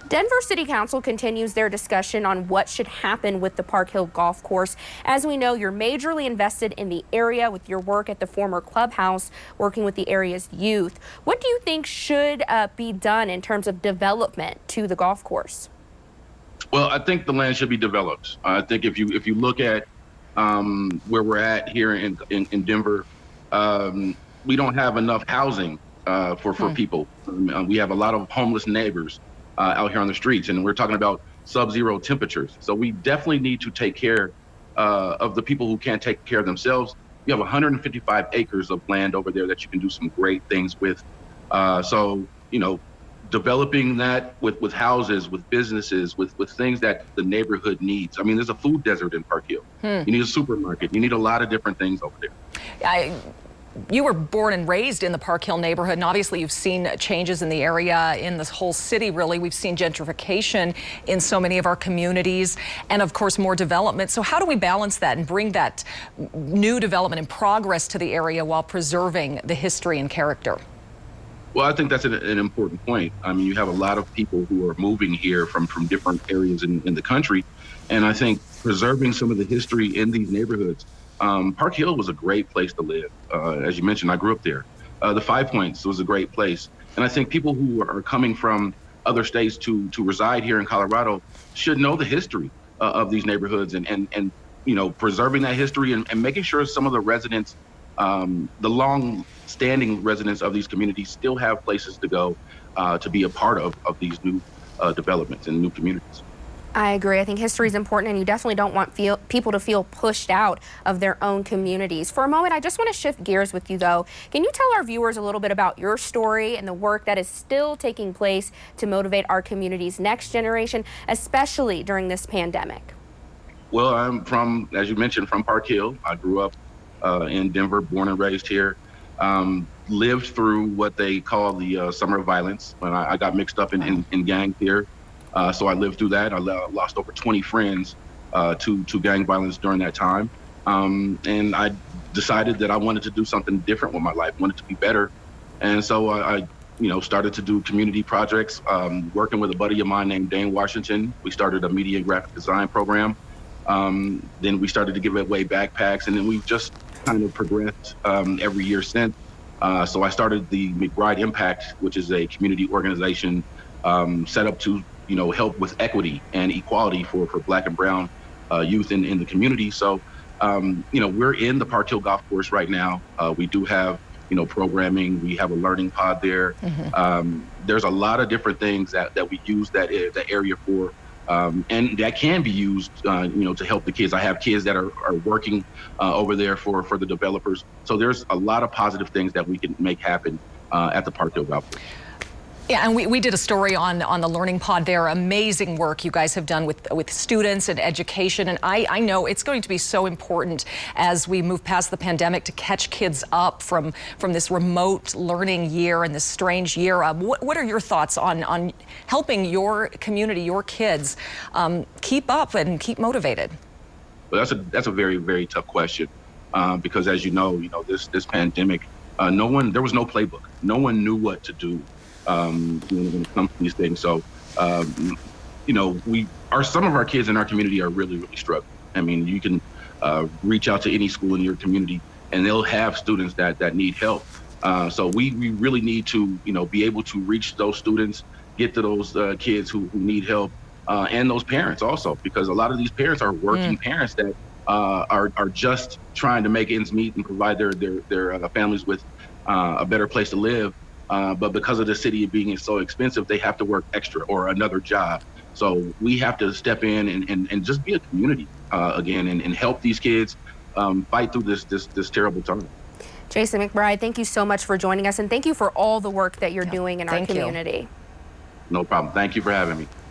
Denver City Council continues their discussion on what should happen with the Park Hill golf course. As we know, you're majorly invested in the area with your work at the former clubhouse, working with the area's youth. What do you think should be done in terms of development to the golf course? Well, I think the land should be developed. I think if you look at where we're at here in Denver, we don't have enough housing for people. We have a lot of homeless neighbors out here on the streets, and we're talking about sub-zero temperatures. So we definitely need to take care of the people who can't take care of themselves. You have 155 acres of land over there that you can do some great things with. So, you know, developing that with houses, with businesses, with things that the neighborhood needs. I mean, there's a food desert in Park Hill. You need a supermarket. You need a lot of different things over there. You were born and raised in the Park Hill neighborhood, and obviously you've seen changes in the area, in this whole city, really. We've seen gentrification in so many of our communities, and of course more development. So how do we balance that and bring that new development and progress to the area while preserving the history and character? Well, I think that's an important point. I mean, you have a lot of people who are moving here from different areas in the country, and I think preserving some of the history in these neighborhoods. Park Hill was a great place to live. As you mentioned, I grew up there. The Five Points was a great place. And I think people who are coming from other states to reside here in Colorado should know the history of these neighborhoods and you know, preserving that history and making sure some of the residents, the long-standing residents of these communities still have places to go to be a part of these new developments and new communities. I agree. I think history is important, and you definitely don't want people to feel pushed out of their own communities. For a moment, I just want to shift gears with you, though. Can you tell our viewers a little bit about your story and the work that is still taking place to motivate our community's next generation, especially during this pandemic? Well, I'm from, as you mentioned, from Park Hill. I grew up in Denver, born and raised here. Lived through what they call the summer of violence when I got mixed up in gangs here. So I lived through that. I lost over 20 friends to gang violence during that time. And I decided that I wanted to do something different with my life, wanted to be better. And so I started to do community projects, working with a buddy of mine named Dane Washington. We started a media and graphic design program. Then we started to give away backpacks, and then we've just kind of progressed every year since. So I started the McBride Impact, which is a community organization set up to help with equity and equality for Black and brown youth in the community. So, we're in the Park Hill Golf Course right now. We do have, programming. We have a learning pod there. There's a lot of different things that we use that area for, and that can be used, to help the kids. I have kids that are working over there for the developers. So there's a lot of positive things that we can make happen at the Park Hill Golf Course. Yeah, and we did a story on the Learning Pod there. Amazing work you guys have done with students and education. And I know it's going to be so important as we move past the pandemic to catch kids up from this remote learning year and this strange year. What are your thoughts on helping your community, your kids, keep up and keep motivated? Well, that's a very, very tough question because, as you know, this pandemic, there was no playbook. No one knew what to do. When it comes to these things. So, some of our kids in our community are really, really struggling. I mean, you can reach out to any school in your community and they'll have students that need help. So we really need to, be able to reach those students, get to those kids who need help, and those parents also, because a lot of these parents are working parents that are just trying to make ends meet and provide their families with a better place to live. But because of the city being so expensive, they have to work extra or another job. So we have to step in and just be a community again and help these kids fight through this terrible time. Jason McBride, thank you so much for joining us, and thank you for all the work that you're doing in our community. No problem. Thank you for having me.